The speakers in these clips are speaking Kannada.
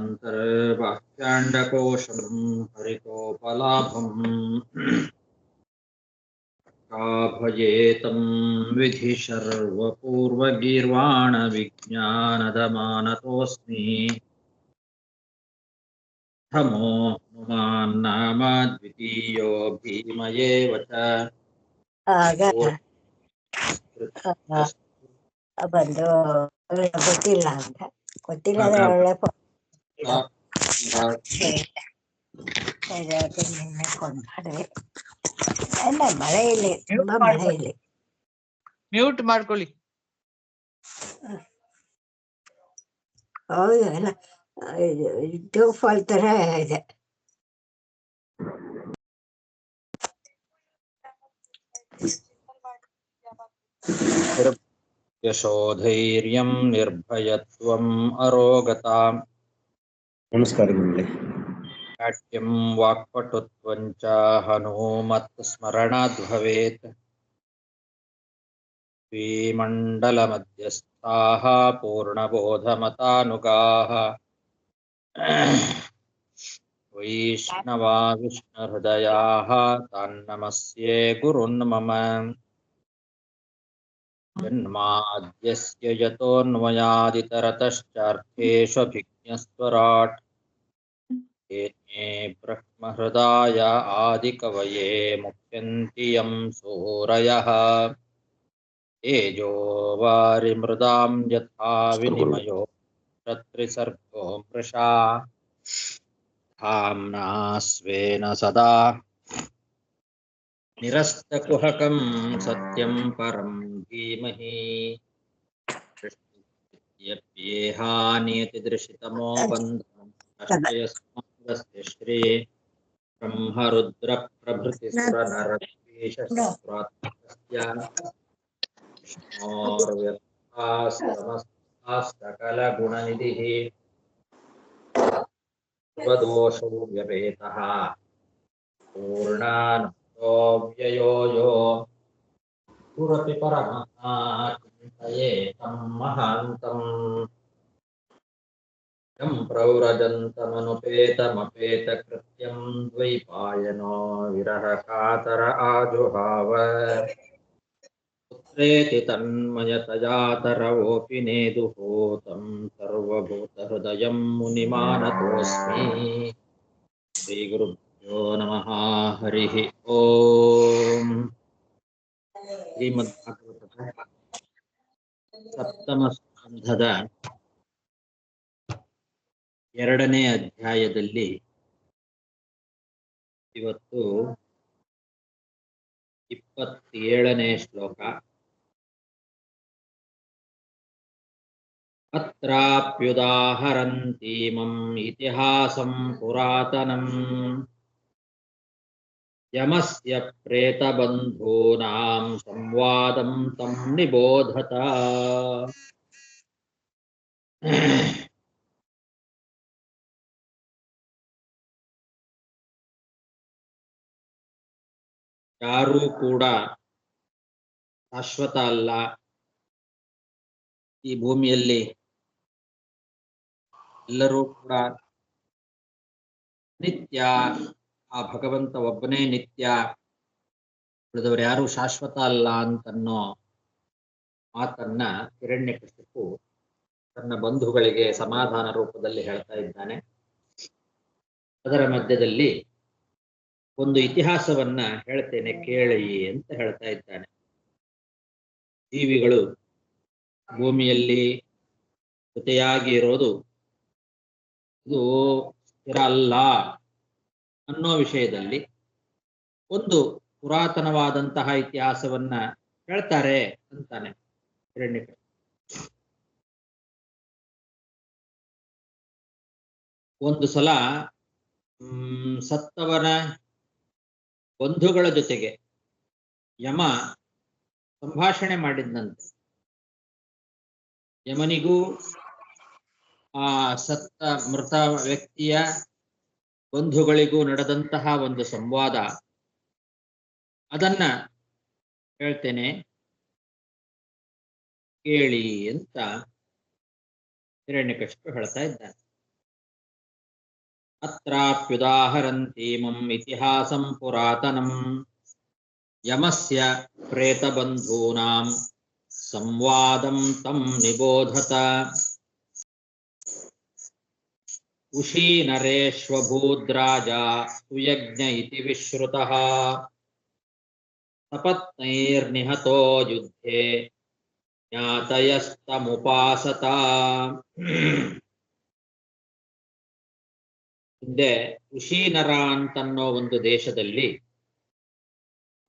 ಅಂತರ್ಬಾಹ್ಯಾಂಡಕೋಶಂ ಹರಿತೋಪಲಾಭಂ ಭಜೇತಂ ವಿಧಿ ಸರ್ವಪೂರ್ವಗೀರ್ವಾಣ ವಿಜ್ಞಾನದಮಾನತೋಸ್ಮಿ ಪ್ರಥಮೋ ಹನುಮಾನ್ನಾಮ ದ್ವಿತೀಯೋ ಭೀಮಯೇವ ಚ ಆಗ ಬಂದು ಗೊತ್ತಿಲ್ಲ ಅಂತ ಗೊತ್ತಿಲ್ಲ ಅಂದ್ರೆ ಒಳ್ಳೆ ನಿನ್ನೆ ಫೋನ್ ಮಾಡಿದೆ. ಇಲ್ಲ ಮಳೆ ಇಲ್ಲಿ, ತುಂಬಾ ಮಳೆ ಇಲ್ಲಿ. ಮ್ಯೂಟ್ ಮಾಡ್ಕೊಳ್ಳಿ. ಹೌದು, ಎಲ್ಲ ಇದು ಫಾಲ್ ತರ ಇದೆ. ಯಶೋಧೈರ್ಯಂ ನಿರ್ಭಯತ್ವಂ ಅರೋಗತಾ ನಮಸ್ಕಾರಗಳು. ನಾಟ್ಯಂ ವಾಕ್ಪಟುತ್ವಂ ಚ ಹನುಮತ್ ಸ್ಮರಣಾದ್ ಭವೇತ್. ಶ್ರೀಮಂಡಲಮಧ್ಯಸ್ಥಾಃ ಪೂರ್ಣಬೋಧಮತಾನುಗಾಃ ವೈಷ್ಣವಾ ವಿಷ್ಣುಹೃದಯಾಃ ತಾನ್ನಮಸ್ಯೆ ಗುರುನ್ ಮಮ. ಜನ್ಮಾದ್ಯಸ್ಯ ಯತೋನ್ಮಯಾದಿತರತಶ್ಚಾರ್ಥೇಷ್ವಭಿಜ್ಞಸ್ವರಾಟ್ ತೇನೇ ಬ್ರಹ್ಮಹೃದಾಯ ಆದಿಕವಯೇ ಮುಹ್ಯಂತಿ ಯಂ ಸೂರಯಃ. ತೇಜೋ ವಾರಿಮೃದಾಂ ಯಥಾ ವಿನಿಮಯೋ ತ್ರಿಸರ್ಗೋ ಮೃಷಾ ಧಾಮ್ನಾ ಸ್ವೇನ ಸದಾ ನಿರಸ್ತಕುಹಕಂ ಸತ್ಯಂ ಪರಂ ಧೀಮಹಿ. ಸೃಷ್ಟಿಸ್ಥಿತ್ಯಪ್ಯೇಹಾನಿಯತಿದೃಶಿತಮೋ ಬಂಧನಶ್ಚಯಸ್ಮಾದಸ್ಯ ಶ್ರೀ ಬ್ರಹ್ಮರುದ್ರ ಪ್ರಭೃತಿ ಸುರನರದ್ವೇಷಶತ್ರುತ್ಮಕಸ್ಯ ವಿಷ್ಣೋರ್ವ್ಯಥಾಸ್ತಮಸ್ತಾಸ್ತಕಲಗುಣನಿಧಿಃ ಸರ್ವದೋಷೋ ವ್ಯಪೇತಃ ಪೂರ್ಣಾನಂದೋ ವ್ಯಯೋ ಯೋ ಗುರಪಿ ಪರಮಃ ಚಿಂತಯೇತಂ ಮಹಾಂತಂ. ಯಂ ಪ್ರವ್ರಜन्तಮನುಪೇತಮಪೇತಕೃತ್ಯಂ ದ್ವೈಪಾಯನೋ ವಿರಹ ಕಾತರ ಆಜುಹಾವ. ಪುತ್ರೇತಿ ತನ್ಮಯತಯಾ ತರವೋಪಿ ನೇದುಃ तं ಸರ್ವಭೂತಹೃದಯಂ ಮುನಿಮಾನತೋಸ್ಮಿ. ಶ್ರೀಗುರುಭ್ಯೋ ನಮಃ. ಹರಿಃ ಓಂ. ಶ್ರೀಮದ್ಭಾಗವತದ ಸಪ್ತಮ ಸ್ಕಂಧದ 2ನೇ ಅಧ್ಯಾಯದಲ್ಲಿ ಇವತ್ತು 27ನೇ ಶ್ಲೋಕ. ಅತ್ರಾಪ್ಯುದಾಹರಂತೀಮಂ ಇತಿಹಾಸಂ ಪುರಾತನಂ ಯಮಸ್ಯ ಪ್ರೇತಬಂಧೂನಾಂ ಸಂವಾದಂ ತಂ ನಿಬೋಧತ. ಯಾರೂ ಕೂಡ ಶಾಶ್ವತ ಅಲ್ಲ. ಈ ಭೂಮಿಯಲ್ಲಿ ಎಲ್ಲರೂ ಕೂಡ ನಿತ್ಯ. ಆ ಭಗವಂತ ಒಬ್ಬನೇ ನಿತ್ಯ, ಉಳಿದವರು ಯಾರು ಶಾಶ್ವತ ಅಲ್ಲ ಅಂತನ್ನೋ ಮಾತನ್ನ ಹಿರಣ್ಯಕಶಿಪು ತನ್ನ ಬಂಧುಗಳಿಗೆ ಸಮಾಧಾನ ರೂಪದಲ್ಲಿ ಹೇಳ್ತಾ ಇದ್ದಾನೆ. ಅದರ ಮಧ್ಯದಲ್ಲಿ ಒಂದು ಇತಿಹಾಸವನ್ನ ಹೇಳ್ತೇನೆ ಕೇಳಿ ಅಂತ ಹೇಳ್ತಾ ಇದ್ದಾನೆ. ಜೀವಿಗಳು ಭೂಮಿಯಲ್ಲಿ ಜೊತೆಯಾಗಿ ಇರೋದು ಇದು ಸ್ಥಿರ ಅಲ್ಲ ಅನ್ನೋ ವಿಷಯದಲ್ಲಿ ಒಂದು ಪುರಾತನವಾದಂತಹ ಇತಿಹಾಸವನ್ನ ಹೇಳ್ತಾರೆ ಅಂತಾನೆ ಹಿರಣ್ಯಕಶಿಪು. ಒಂದು ಸಲ ಸತ್ತವನ ಬಂಧುಗಳ ಜೊತೆಗೆ ಯಮ ಸಂಭಾಷಣೆ ಮಾಡಿದ್ದಂತೆ. ಯಮನಿಗೂ ಆ ಸತ್ತ ಮೃತ ವ್ಯಕ್ತಿಯ ಬಂಧುಗಳಿಗೂ ನಡೆದಂತಹ ಒಂದು ಸಂವಾದ, ಅದನ್ನ ಹೇಳ್ತೇನೆ ಕೇಳಿ ಅಂತ ಹಿರಣ್ಯಕಶಿಪು ಹೇಳ್ತಾ ಇದ್ದಾನೆ. ಅತ್ರಾಪ್ಯುದಾಹರಂತೀಮಂ ಇತಿಹಾಸಂ ಪುರಾತನಂ ಯಮಸ್ಯ ಪ್ರೇತಬಂಧೂನಾಂ ಸಂವಾದಂ ತಂ ನಿಬೋಧತ ಉಶೀನರೇಶ್ವಭೂದ್ರಾಜ ಸುಯಜ್ಞ ಇತಿ ವಿಶ್ರುತಃ ಸಪತ್ನೈರ್ನಿಹತೋ ಯುದ್ಧೇ ಜ್ಞಾತಯಸ್ತಮುಪಾಸತ. ಹಿಂದೆ ಉಶೀನರ ಅಂತನ್ನೋ ಒಂದು ದೇಶದಲ್ಲಿ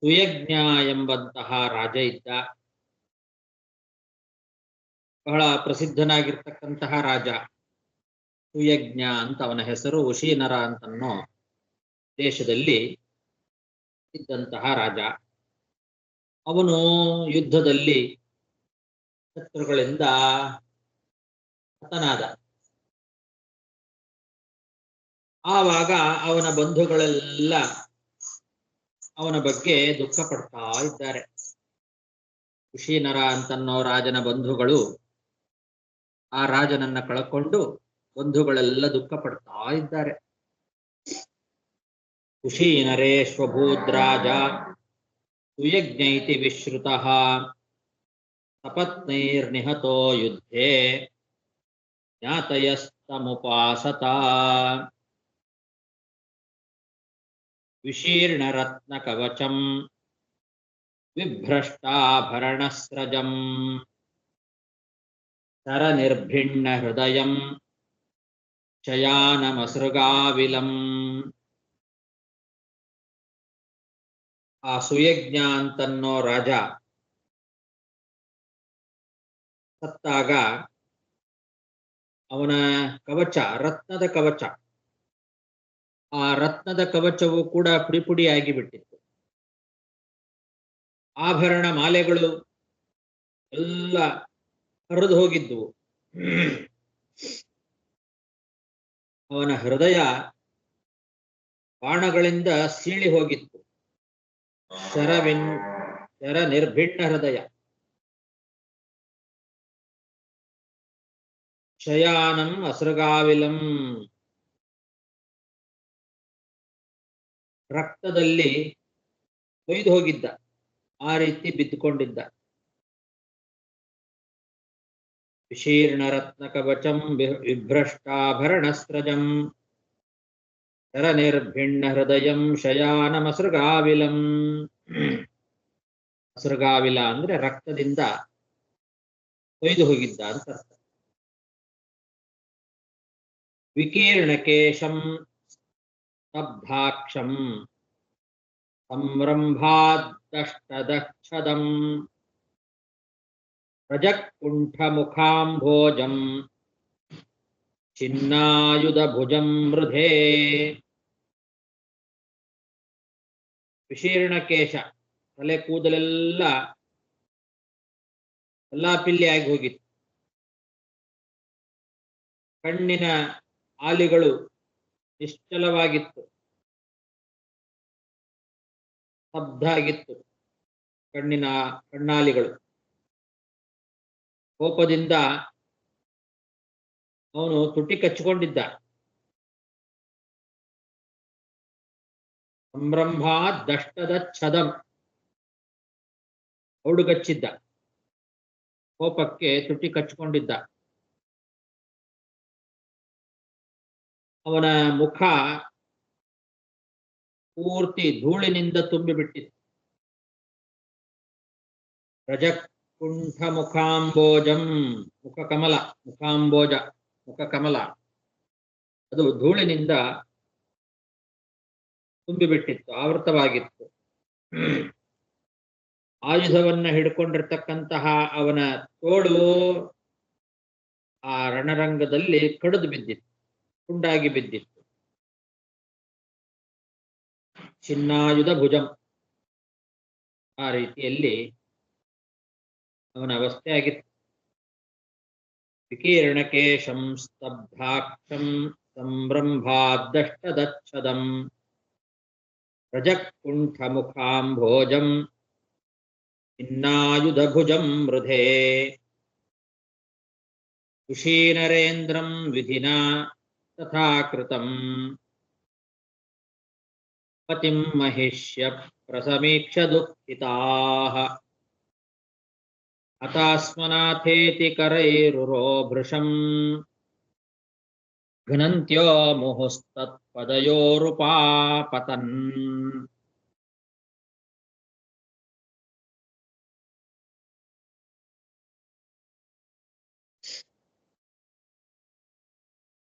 ಸುಯಜ್ಞ ಎಂಬಂತಹ ರಾಜ ಇದ್ದ. ಬಹಳ ಪ್ರಸಿದ್ಧನಾಗಿರ್ತಕ್ಕಂತಹ ರಾಜ ಸುಯಜ್ಞ ಅಂತ ಅವನ ಹೆಸರು. ಉಶೀನರ ಅಂತನ್ನೋ ದೇಶದಲ್ಲಿ ಇದ್ದಂತಹ ರಾಜ. ಅವನು ಯುದ್ಧದಲ್ಲಿ ಶತ್ರುಗಳಿಂದ ಹತನಾದ. ಆವಾಗ ಅವನ ಬಂಧುಗಳೆಲ್ಲ ಅವನ ಬಗ್ಗೆ ದುಃಖ ಪಡ್ತಾ ಇದ್ದಾರೆ. ಉಶೀನರ ಅಂತನ್ನೋ ರಾಜನ ಬಂಧುಗಳು ಆ ರಾಜನನ್ನ ಕಳಕೊಂಡು ಬಂಧುಗಳೆಲ್ಲ ದುಃಖ ಪಡ್ತಾ ಇದ್ದಾರೆ. ಉಶೀನರೇಶ್ವಭೂದ್ರಾಜ ಸುಯಜ್ಞ ಇತಿ ವಿಶ್ರುತಃ ಸಪತ್ನೈರ್ನಿಹತೋ ಯುದ್ಧೇ ಜ್ಞಾತಯಸ್ತಮುಪಾಸತ. ವಿಶೀರ್ಣರತ್ನಕವಚಂ ವಿಭ್ರಷ್ಟಾಭರಣಸ್ರಜಂ ಶರನಿರ್ಭಿಣ್ಣಹೃದಯಂ ಶಯಾನಮಸೃಗಾವಿಲಂ. ಆ ಸುಯಜ್ಞ ಅಂತನ್ನೋ ರಾಜ ಸತ್ತಾಗ ಅವನ ಕವಚ, ರತ್ನದ ಕವಚ, ಆ ರತ್ನದ ಕವಚವು ಕೂಡ ಪುಡಿ ಪುಡಿಯಾಗಿ ಬಿಟ್ಟಿತ್ತು. ಆಭರಣ ಮಾಲೆಗಳು ಎಲ್ಲ ಹರಿದು ಹೋಗಿದ್ದುವು. ಅವನ ಹೃದಯ ಬಾಣಗಳಿಂದ ಸೀಳಿ ಹೋಗಿತ್ತು. ಶರ ನಿರ್ಭಿಣ್ಣ ಹೃದಯ. ಶಯಾನಂ ಅಸೃಗಾವಿಲಂ. ರಕ್ತದಲ್ಲಿ ಕೊಯ್ದು ಹೋಗಿದ್ದ, ಆ ರೀತಿ ಬಿದ್ದುಕೊಂಡಿದ್ದ. ವಿಶೀರ್ಣ ರತ್ನ ಕವಚಂ ವಿಭ್ರಷ್ಟಾಭರಣಸ್ರಜಂ ಶರ ನಿರ್ಭಿಣ್ಣ ಹೃದಯಂ ಶಯಾನಮಸೃಗಾವಿಲಂ. ಅಸೃಗಾವಿಲ ಅಂದ್ರೆ ರಕ್ತದಿಂದ ಕೊಯ್ದು ಹೋಗಿದ್ದ ಅಂತ ಅರ್ಥ. ವಿಕೀರ್ಣಕೇಶಂ ಸ್ತಬ್ಧಾಕ್ಷಂ ಸಂರಂಭಾದಷ್ಟದಕ್ಷದಂ ಪ್ರಜಕ್ಕುಂಠಮುಖಾಂಭೋಜಂ ಚಿನ್ನಾಯುಧಭುಜಂ ಮೃಧೇ. ವಿಶೀರ್ಣಕೇಶ, ತಲೆ ಕೂದಲೆಲ್ಲ ಪಿಲ್ಲಿ ಆಗಿ ಹೋಗಿತ್ತು. ಕಣ್ಣಿನ ಆಲಿಗಳು ನಿಶ್ಚಲವಾಗಿತ್ತು, ಸ್ತಬ್ಧ ಆಗಿತ್ತು ಕಣ್ಣಾಲಿಗಳು. ಕೋಪದಿಂದ ಅವನು ತುಟಿ ಕಚ್ಚಿಕೊಂಡಿದ್ದ. ಸಂಭ್ರಮಾ ದಷ್ಟದ ಛದಂ, ಔಡುಗಚ್ಚಿದ್ದ. ಕೋಪಕ್ಕೆ ತುಟಿ ಕಚ್ಚಿಕೊಂಡಿದ್ದ. ಅವನ ಮುಖ ಪೂರ್ತಿ ಧೂಳಿನಿಂದ ತುಂಬಿಬಿಟ್ಟಿತ್ತು. ಪ್ರಜಕ್ಕುಂಠ ಮುಖಾಂಬೋಜಂ, ಮುಖಕಮಲ, ಮುಖಾಂಬೋಜ, ಮುಖಕಮಲ ಅದು ಧೂಳಿನಿಂದ ತುಂಬಿಬಿಟ್ಟಿತ್ತು, ಆವೃತವಾಗಿತ್ತು. ಆಯುಧವನ್ನ ಹಿಡ್ಕೊಂಡಿರ್ತಕ್ಕಂತಹ ಅವನ ತೋಳು ಆ ರಣರಂಗದಲ್ಲಿ ಕಡಿದು ಬಿದ್ದಿತ್ತು, ತುಂಡಾಗಿ ಬಿದ್ದಿತ್ತು. ಚಿನ್ನಾಯುಧ ಭುಜಂ, ಆ ರೀತಿಯಲ್ಲಿ ಅವನ ಅವಸ್ಥೆ ಆಗಿತ್ತು. ವಿಕೀರ್ಣಕೇಶಂ ಸ್ತಬ್ಧಾಕ್ಷಂ ಸಂಭ್ರಂಭಾದಷ್ಟದಚ್ಛದಂ ಪ್ರಜಕ್ಕುಂಠಮುಖಾಂಭೋಜಂ ಚಿನ್ನಾಯುಧಭುಜಂ ಮೃಧೇ. ಕುಶೀನರೇಂದ್ರಂ ವಿಧಿನಾ ತಥಾ ಕೃತಂ ಪತಿಂ ಮಹಿಷ್ಯ ಪ್ರಸಮೀಕ್ಷ ದುಃಖಿತಾಃ ಹತಾಸ್ಮನಾಥೇತಿ ಕರೈರುರೋ ಭೃಶಂ ಘ್ನಂತ್ಯೋ ಮುಹುಸ್ತತ್ಪದಯೋರುಪಾಪತನ್.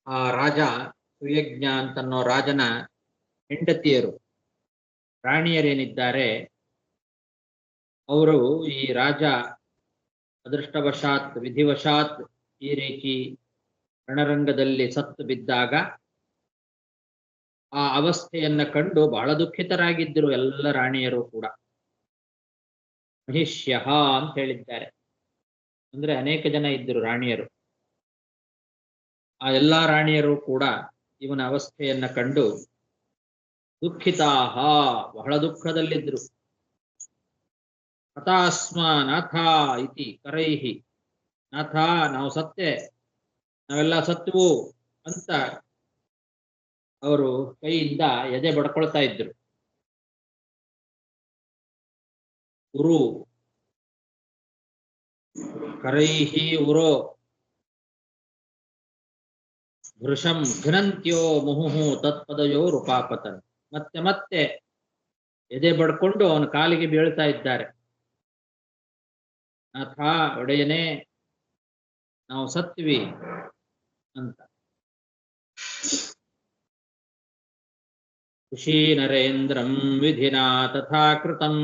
ಆ ರಾಜ ಸುಯಜ್ಞ ಅಂತನ್ನೋ ರಾಜನ ಹೆಂಡತಿಯರು ರಾಣಿಯರೇನಿದ್ದಾರೆ ಅವರು ಈ ರಾಜ ಅದೃಷ್ಟವಶಾತ್ ವಿಧಿವಶಾತ್ ಈ ರೀತಿ ರಣರಂಗದಲ್ಲಿ ಸತ್ತು ಬಿದ್ದಾಗ ಆ ಅವಸ್ಥೆಯನ್ನ ಕಂಡು ಬಹಳ ದುಃಖಿತರಾಗಿದ್ದರು ಎಲ್ಲ ರಾಣಿಯರು ಕೂಡ. ಮಹಿಷ್ಯ ಅಂತ ಹೇಳಿದ್ದಾರೆ ಅಂದ್ರೆ ಅನೇಕ ಜನ ಇದ್ದರು ರಾಣಿಯರು. ಆ ಎಲ್ಲಾ ರಾಣಿಯರು ಕೂಡ ಇವನ ಅವಸ್ಥೆಯನ್ನ ಕಂಡು ದುಃಖಿತಾಹ ಬಹಳ ದುಃಖದಲ್ಲಿದ್ರು. ಹತಾಸ್ಮ ನಾಥ ಇತಿ ಕರೈಹಿ, ನಾಥ ನಾವು ಸತ್ತೆ, ನಾವೆಲ್ಲ ಸತ್ವು ಅಂತ ಅವರು ಕೈಯಿಂದ ಎದೆ ಬಡ್ಕೊಳ್ತಾ ಇದ್ರು. ಉರು ಕರೈಹಿ ಉರೋ ವೃಷಂ ಘ್ನಂತ್ಯೋ ಮುಹುಹು ತತ್ಪದಯೋ ರೂಪಾಪತನ್. ಮತ್ತೆ ಮತ್ತೆ ಎದೆ ಬಡ್ಕೊಂಡು ಅವನ ಕಾಲಿಗೆ ಬೀಳ್ತಾ ಇದ್ದಾರೆ. ನಾಥ ಒಡೆಯನೇ ನಾವು ಸತ್ವಿ ಅಂತ. ಖುಷಿ ನರೇಂದ್ರಂ ವಿಧಿನಾ ತಥಾ ಕೃತಂ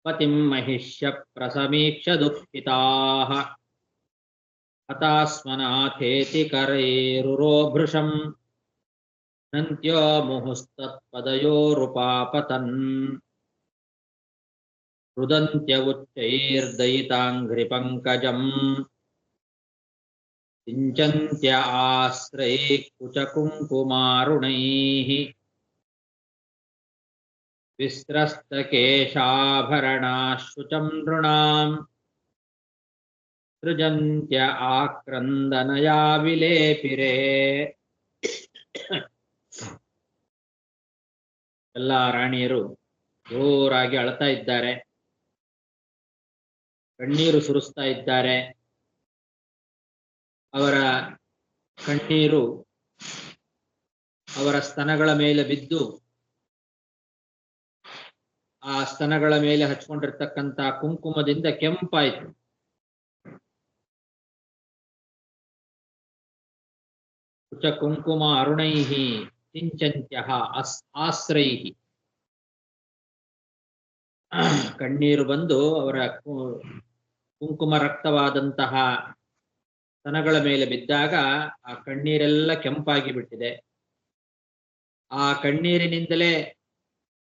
ಪತಿಂ ಮಹಿಷ್ಯ ಪ್ರಸಮೀಕ್ಷ ದುಃಖಿತಾಃ ಹತಾಸ್ಮನಾಥೇತಿ ಕರೈರುರೋ ಭೃಶಂ ಘ್ನಂತ್ಯೋ ಮುಹುಸ್ತತ್ಪದಯೋರುಪಾಪತನ್. ರುದಂತ್ಯ ಉಚ್ಚೈರ್ದಯಿತಾಂಘ್ರಿ ಪಂಕಜಂ ಸಿಂಚಂತ್ಯ ಆಶ್ರೈ ಕುಚಕುಂಕುಮಾರುಣೈಃ ವಿಸ್ತ್ರಸ್ತಕೇಶಾಭರಣಾಶುಚಂ ನೃಣಾಂ ಸೃಜಂತ್ಯ ಆಕ್ರಂದನಯಾ ವಿಲೇಪಿರೇ. ಎಲ್ಲ ರಾಣಿಯರು ಜೋರಾಗಿ ಅಳ್ತಾ ಇದ್ದಾರೆ, ಕಣ್ಣೀರು ಸುರಿಸ್ತಾ ಇದ್ದಾರೆ. ಅವರ ಕಣ್ಣೀರು ಅವರ ಸ್ತನಗಳ ಮೇಲೆ ಬಿದ್ದು ಆ ಸ್ತನಗಳ ಮೇಲೆ ಹಚ್ಕೊಂಡಿರ್ತಕ್ಕಂಥ ಕುಂಕುಮದಿಂದ ಕೆಂಪಾಯಿತು. ಕುಚ ಕುಂಕುಮ ಅರುಣೈಹಿ ಸಿಂಚಂತ್ಯಃ ಆಶ್ರೈಹಿ. ಕಣ್ಣೀರು ಬಂದು ಅವರ ಕುಂಕುಮ ರಕ್ತವಾದಂತಹ ಸ್ತನಗಳ ಮೇಲೆ ಬಿದ್ದಾಗ ಆ ಕಣ್ಣೀರೆಲ್ಲ ಕೆಂಪಾಗಿ ಬಿಟ್ಟಿದೆ. ಆ ಕಣ್ಣೀರಿನಿಂದಲೇ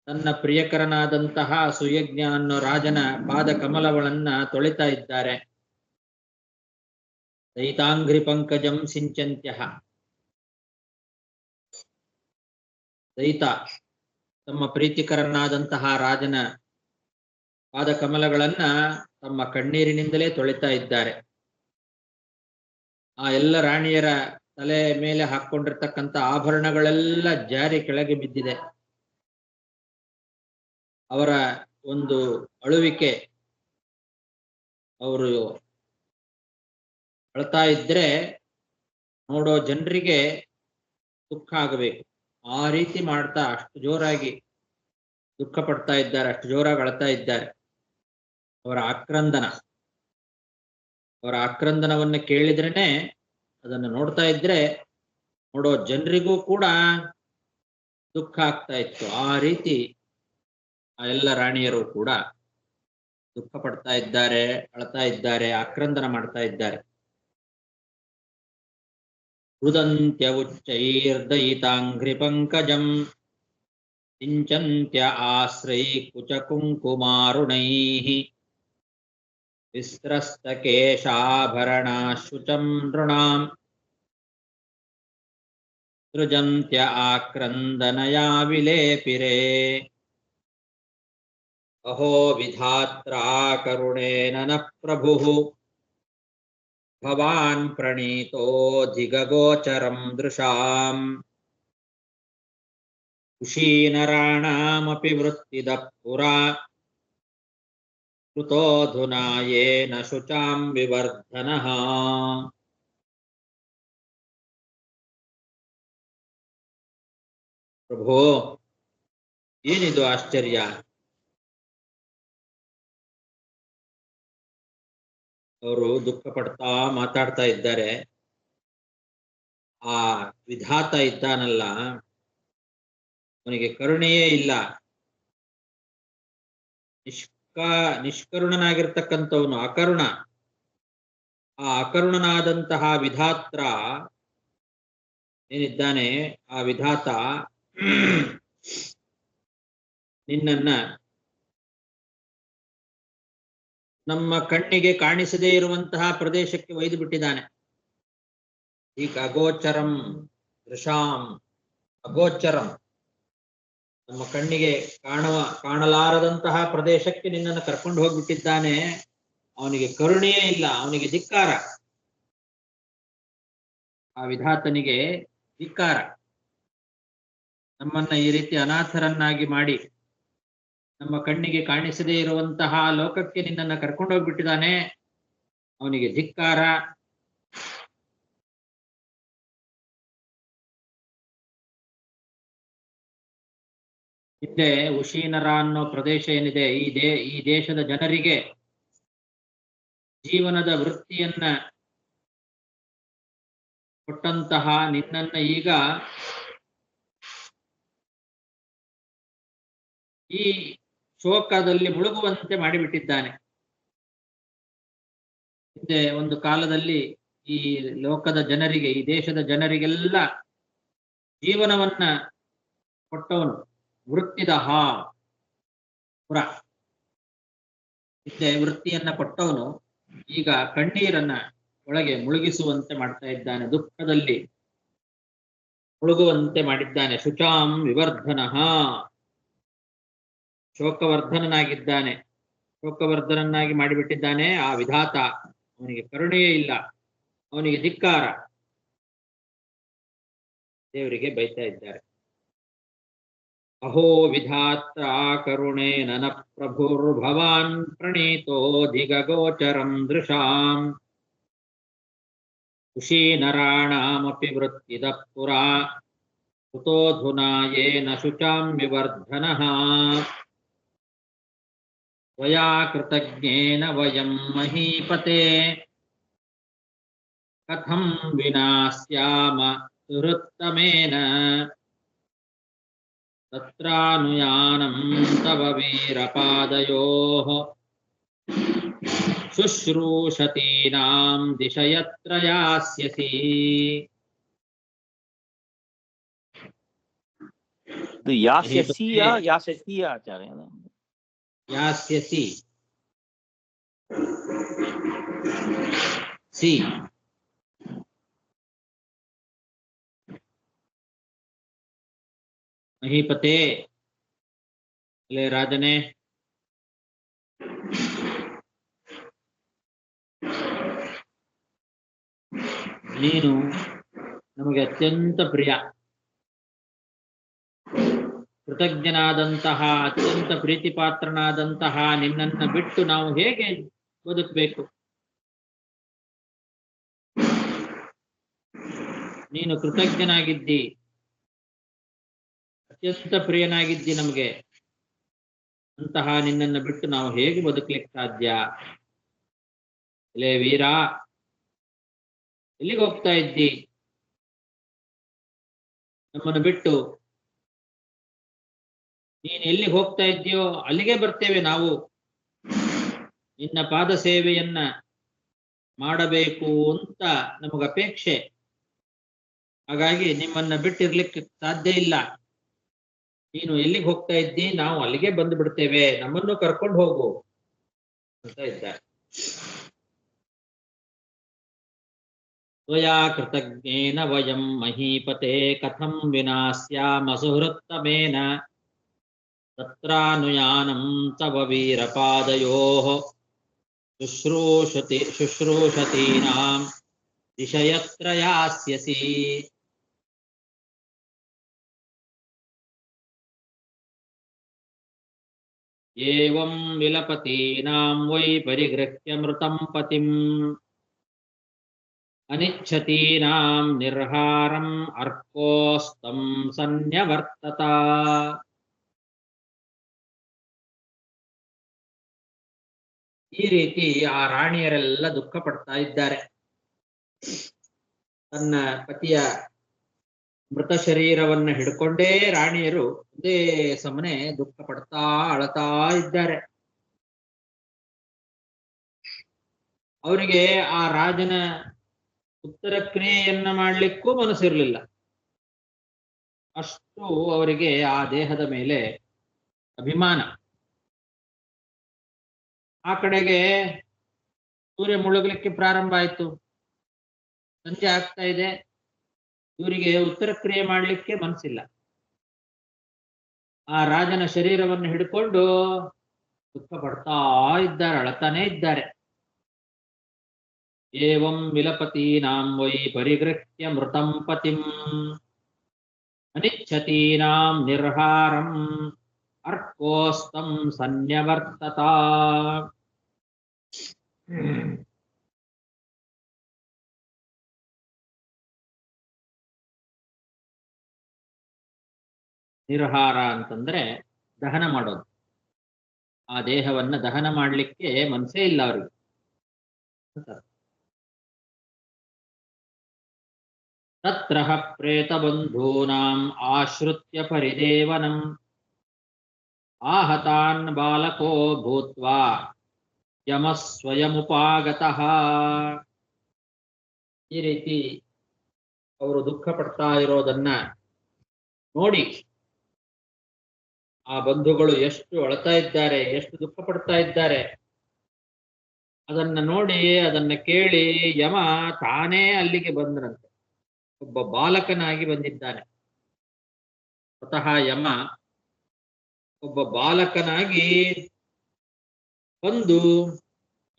ತನ್ನ ಪ್ರಿಯಕರನಾದಂತಹ ಸುಯಜ್ಞ ಅನ್ನೋ ರಾಜನ ಪಾದ ಕಮಲಗಳನ್ನ ತೊಳಿತಾ ಇದ್ದಾರೆ. ದಯಿತಾಂಘ್ರಿ ಪಂಕಜಂ ಸಿಂಚಂತ್ಯಃ, ದಯಿತ ತಮ್ಮ ಪ್ರೀತಿಕರನಾದಂತಹ ರಾಜನ ಪಾದ ಕಮಲಗಳನ್ನ ತಮ್ಮ ಕಣ್ಣೀರಿನಿಂದಲೇ ತೊಳಿತಾ ಇದ್ದಾರೆ. ಆ ಎಲ್ಲ ರಾಣಿಯರ ತಲೆ ಮೇಲೆ ಹಾಕೊಂಡಿರ್ತಕ್ಕಂಥ ಆಭರಣಗಳೆಲ್ಲ ಜಾರಿ ಕೆಳಗೆ ಬಿದ್ದಿದೆ. ಅವರ ಒಂದು ಅಳುವಿಕೆ, ಅವರು ಅಳ್ತಾ ಇದ್ರೆ ನೋಡೋ ಜನರಿಗೆ ದುಃಖ ಆಗಬೇಕು. ಆ ರೀತಿ ಮಾಡ್ತಾ ಅಷ್ಟು ಜೋರಾಗಿ ದುಃಖ ಪಡ್ತಾ ಇದ್ದಾರೆ, ಅಷ್ಟು ಜೋರಾಗಿ ಅಳ್ತಾ ಇದ್ದಾರೆ. ಅವರ ಆಕ್ರಂದನವನ್ನು ಕೇಳಿದ್ರೇನೆ, ಅದನ್ನು ನೋಡ್ತಾ ಇದ್ರೆ ನೋಡೋ ಜನರಿಗೂ ಕೂಡ ದುಃಖ ಆಗ್ತಾ ಇತ್ತು. ಆ ರೀತಿ ಆ ಎಲ್ಲ ರಾಣಿಯರು ಕೂಡ ದುಃಖ ಪಡ್ತಾ ಇದ್ದಾರೆ, ಅಳ್ತಾ ಇದ್ದಾರೆ, ಆಕ್ರಂದನ ಮಾಡ್ತಾ ಇದ್ದಾರೆ. ರುದಂತ್ಯ ಉಚ್ಚೈರ್ದಯಿತಾಂಘ್ರಿ ಪಂಕಜಂ ಸಿಂಚಂತ್ಯ ಆಶ್ರೈ ಕುಚಕುಂಕುಮಾರುಣೈಃ ವಿಸ್ತ್ರಸ್ತಕೇಶಾಭರಣಾಶುಚಂ ನೃಣಾಂ ಸೃಜಂತ್ಯ ಆಕ್ರಂದನಯಾ ವಿಲೇಪಿರೇ. ಅಹೋ ವಿಧಾತ್ರಾ ಕರುಣೇನ ನ ಪ್ರಭುಃ ಭವಾನ್ ಪ್ರಣೀತೋಧಿಗಗೋಚರಂ ದೃಶಾಂ ಕುಶೀನರಾಣಾಮಪಿ ವೃತ್ತಿದಃ ಪುರಾ ಕೃತೋऽಧುನಾ ಯೇನ ಶುಚಾಂ ವಿವರ್ಧನಃ. ಪ್ರಭೋ, ಏನಿದು ಆಶ್ಚರ್ಯ? ಅವರು ದುಃಖ ಪಡ್ತಾ ಮಾತಾಡ್ತಾ ಇದ್ದಾರೆ. ಆ ವಿಧಾತ ಇದ್ದಾನಲ್ಲ, ಅವನಿಗೆ ಕರುಣೆಯೇ ಇಲ್ಲ. ನಿಷ್ಕರುಣನಾಗಿರ್ತಕ್ಕಂಥವನು ಅಕರುಣ. ಆ ಅಕರುಣನಾದಂತಹ ವಿಧಾತ್ರ ಏನಿದ್ದಾನೆ, ಆ ವಿಧಾತ ನಿನ್ನನ್ನ ನಮ್ಮ ಕಣ್ಣಿಗೆ ಕಾಣಿಸದೇ ಇರುವಂತಹ ಪ್ರದೇಶಕ್ಕೆ ಒಯ್ದು ಬಿಟ್ಟಿದ್ದಾನೆ. ಈಗ ಅಗೋಚರಂ ದೃಶಾಂ, ಅಗೋಚರಂ, ನಮ್ಮ ಕಣ್ಣಿಗೆ ಕಾಣಲಾರದಂತಹ ಪ್ರದೇಶಕ್ಕೆ ನಿನ್ನನ್ನು ಕರ್ಕೊಂಡು ಹೋಗ್ಬಿಟ್ಟಿದ್ದಾನೆ. ಅವನಿಗೆ ಕರುಣೆಯೇ ಇಲ್ಲ, ಅವನಿಗೆ ಧಿಕ್ಕಾರ. ಆ ವಿಧಾತನಿಗೆ ಧಿಕ್ಕಾರ. ನಮ್ಮನ್ನ ಈ ರೀತಿ ಅನಾಥರನ್ನಾಗಿ ಮಾಡಿ ನಮ್ಮ ಕಣ್ಣಿಗೆ ಕಾಣಿಸದೇ ಇರುವಂತಹ ಲೋಕಕ್ಕೆ ನಿನ್ನನ್ನು ಕರ್ಕೊಂಡು ಹೋಗ್ಬಿಟ್ಟಿದ್ದಾನೆ. ಅವನಿಗೆ ಧಿಕ್ಕಾರ. ಹಿಂದೆ ಉಶೀನರ ಅನ್ನೋ ಪ್ರದೇಶ ಏನಿದೆ, ಈ ದೇಶದ ಜನರಿಗೆ ಜೀವನದ ವೃತ್ತಿಯನ್ನ ಕೊಟ್ಟಂತಹ ನಿನ್ನನ್ನ ಈಗ ಈ ಶೋಕದಲ್ಲಿ ಮುಳುಗುವಂತೆ ಮಾಡಿಬಿಟ್ಟಿದ್ದಾನೆ. ಹಿಂದೆ ಒಂದು ಕಾಲದಲ್ಲಿ ಈ ಲೋಕದ ಜನರಿಗೆ, ಈ ದೇಶದ ಜನರಿಗೆಲ್ಲ ಜೀವನವನ್ನ ಕೊಟ್ಟವನು, ವೃತ್ತಿದಹ ಪುರ. ಹಿಂದೆ ವೃತ್ತಿಯನ್ನ ಕೊಟ್ಟವನು ಈಗ ಕಣ್ಣೀರನ್ನ ಒಳಗೆ ಮುಳುಗಿಸುವಂತೆ ಮಾಡ್ತಾ ಇದ್ದಾನೆ, ದುಃಖದಲ್ಲಿ ಮುಳುಗುವಂತೆ ಮಾಡಿದ್ದಾನೆ. ಶುಚಾಂ ವಿವರ್ಧನಃ, ಶೋಕವರ್ಧನನಾಗಿದ್ದಾನೆ, ಶೋಕವರ್ಧನನ್ನಾಗಿ ಮಾಡಿಬಿಟ್ಟಿದ್ದಾನೆ ಆ ವಿಧಾತ. ಅವನಿಗೆ ಕರುಣೆಯೇ ಇಲ್ಲ, ಅವನಿಗೆ ಧಿಕ್ಕಾರ. ದೇವರಿಗೆ ಬೈತಾ ಇದ್ದಾರೆ. ಅಹೋ ವಿಧಾತ್ರ ಕರುಣೇನ ನ ಪ್ರಭುರ್ಭವಾನ್ ಪ್ರಣೀತೋಧಿಗಗೋಚರಂ ದೃಶಾಂ ಕುಶೀನರಾಣಾಮಪಿ ವೃತ್ತಿದಃ ಪುರಾ ಕೃತೋऽಧುನಾ ಯೇನ ಶುಚಾಂ ವಿವರ್ಧನಃ. ತ್ವಯಾ ಕೃತಜ್ಞೇನ ವಯಂ ಮಹೀಪತೆ ಕಥಂ ವಿನಾ ಸ್ಯಾಮ ಸುಹೃತ್ತಮೇನ ತತ್ರಾನುಯಾನಂ ತವ ವೀರಪಾದಯೋಃ ಶುಶ್ರೂಷತೀನಾಂ ದಿಶಯತ್ರ ಯಾಸ್ಯಸಿ. ಇದು ಯಾಸ್ಯಸಿಯ ಯಾಸ್ಯಸಿಯ ಆಚಾರ್ಯ ಯಾಸ್ಯಸಿ ಸಿ ಮಹೀಪತೆ, ಅಲ್ಲೇ ರಾಜನೇ, ನೀನು ನಮಗೆ ಅತ್ಯಂತ ಪ್ರಿಯ. ಕೃತಜ್ಞನಾದಂತಹ, ಅತ್ಯಂತ ಪ್ರೀತಿಪಾತ್ರನಾದಂತಹ ನಿನ್ನನ್ನ ಬಿಟ್ಟು ನಾವು ಹೇಗೆ ಬದುಕಬೇಕು? ನೀನು ಕೃತಜ್ಞನಾಗಿದ್ದಿ, ಅತ್ಯಂತ ಪ್ರಿಯನಾಗಿದ್ದಿ ನಮಗೆ. ಅಂತಹ ನಿನ್ನನ್ನು ಬಿಟ್ಟು ನಾವು ಹೇಗೆ ಬದುಕಲಿಕ್ಕೆ ಸಾಧ್ಯ? ಲೇ ವೀರ, ಎಲ್ಲಿಗೆ ಹೋಗ್ತಾ ಇದ್ದಿ? ನಮ್ಮನ್ನು ಬಿಟ್ಟು ನೀನು ಎಲ್ಲಿಗೆ ಹೋಗ್ತಾ ಇದ್ದೀಯೋ ಅಲ್ಲಿಗೆ ಬರ್ತೇವೆ ನಾವು. ನಿನ್ನ ಪಾದ ಸೇವೆಯನ್ನ ಮಾಡಬೇಕು ಅಂತ ನಮಗ ಅಪೇಕ್ಷೆ. ಹಾಗಾಗಿ ನಿಮ್ಮನ್ನ ಬಿಟ್ಟಿರ್ಲಿಕ್ಕೆ ಸಾಧ್ಯ ಇಲ್ಲ. ನೀನು ಎಲ್ಲಿಗೆ ಹೋಗ್ತಾ ಇದ್ದಿ, ನಾವು ಅಲ್ಲಿಗೆ ಬಂದು ಬಿಡ್ತೇವೆ, ನಮ್ಮನ್ನು ಕರ್ಕೊಂಡು ಹೋಗು ಅಂತ ಇದ್ದಾರೆ. ತ್ವಯಾ ಕೃತಜ್ಞೇನ ವಯಂ ಮಹೀಪತೆ ಕಥಂ ವಿನಾ ಸ್ಯಾಮ ಸುಹೃತ್ತಮೇನ ತತ್ರಾನುಯಾನಂ ತವ ವೀರಪಾದಯೋಃ ಶುಶ್ರೂಷತೀನಾಂ ದಿಶಯತ್ರ ಯಾಸ್ಯಸಿ. ಏವಂ ವಿಲಪತೀನಾಂ ವೈ ಪರಿಗೃಹ್ಯ ಮೃತಂ ಪತಿಂ ಅನಿಚ್ಛತೀನಾಂ ನಿರ್ಹಾರಂ ಅರ್ಕೋಸ್ತಂ ಸನ್ಯವರ್ತತ. ಈ ರೀತಿ ಆ ರಾಣಿಯರೆಲ್ಲ ದುಃಖ ಪಡ್ತಾ ಇದ್ದಾರೆ. ತನ್ನ ಪತಿಯ ಮೃತ ಶರೀರವನ್ನ ಹಿಡ್ಕೊಂಡೇ ರಾಣಿಯರು ಒಂದೇ ಸಮನೆ ದುಃಖ ಪಡ್ತಾ ಅಳತಾ ಇದ್ದಾರೆ. ಅವರಿಗೆ ಆ ರಾಜನ ಉತ್ತರ ಕ್ರಿಯೆಯನ್ನ ಮಾಡ್ಲಿಕ್ಕೂ ಮನಸ್ಸಿರಲಿಲ್ಲ. ಅಷ್ಟು ಅವರಿಗೆ ಆ ದೇಹದ ಮೇಲೆ ಅಭಿಮಾನ. ಆ ಕಡೆಗೆ ಸೂರ್ಯ ಮುಳುಗಲಿಕ್ಕೆ ಪ್ರಾರಂಭ ಆಯ್ತು, ಸಂಜೆ ಆಗ್ತಾ ಇದೆ. ಇವರಿಗೆ ಉತ್ತರ ಕ್ರಿಯೆ ಮಾಡ್ಲಿಕ್ಕೆ ಮನಸ್ಸಿಲ್ಲ. ಆ ರಾಜನ ಶರೀರವನ್ನು ಹಿಡ್ಕೊಂಡು ದುಃಖ ಪಡ್ತಾ ಇದ್ದಾರೆ, ಅಳತಾನೇ ಇದ್ದಾರೆ. ಏವಂ ವಿಲಪತೀನಾಂ ವೈ ಪರಿಗೃಹ್ಯ ಮೃತಂ ಪತಿಂ ಅನಿಚ್ಛತೀನಾಂ ನಿರ್ಹಾರಂ ಅರ್ಕೋಸ್ತಂ ಸನ್ಯವರ್ತತ. ನಿರ್ಹಾರ ಅಂತಂದ್ರೆ ದಹನ ಮಾಡೋದು. ಆ ದೇಹವನ್ನ ದಹನ ಮಾಡ್ಲಿಕ್ಕೆ ಮನಸ್ಸೇ ಇಲ್ಲ ಅವರಿಗೆ. ತತ್ರ ಪ್ರೇತ ಬಂಧೂನಾಂ ಆಶ್ರಿತ್ಯ ಪರಿದೇವನಂ ಆಹತಾನ್ ಬಾಲಕೋ ಭೂತ್ವಾ ಯಮ ಸ್ವಯಮುಪಾಗತಃ. ಈ ರೀತಿ ಅವರು ದುಃಖ ಪಡ್ತಾ ಇರೋದನ್ನ ನೋಡಿ ಆ ಬಂಧುಗಳು ಎಷ್ಟು ಅಳ್ತಾ ಇದ್ದಾರೆ, ಎಷ್ಟು ದುಃಖ ಪಡ್ತಾ ಇದ್ದಾರೆ, ಅದನ್ನ ನೋಡಿ ಅದನ್ನ ಕೇಳಿ ಯಮ ತಾನೇ ಅಲ್ಲಿಗೆ ಬಂದನಂತೆ. ಒಬ್ಬ ಬಾಲಕನಾಗಿ ಬಂದಿದ್ದಾನೆ. ಸ್ವತಃ ಯಮ ಒಬ್ಬ ಬಾಲಕನಾಗಿ ಬಂದು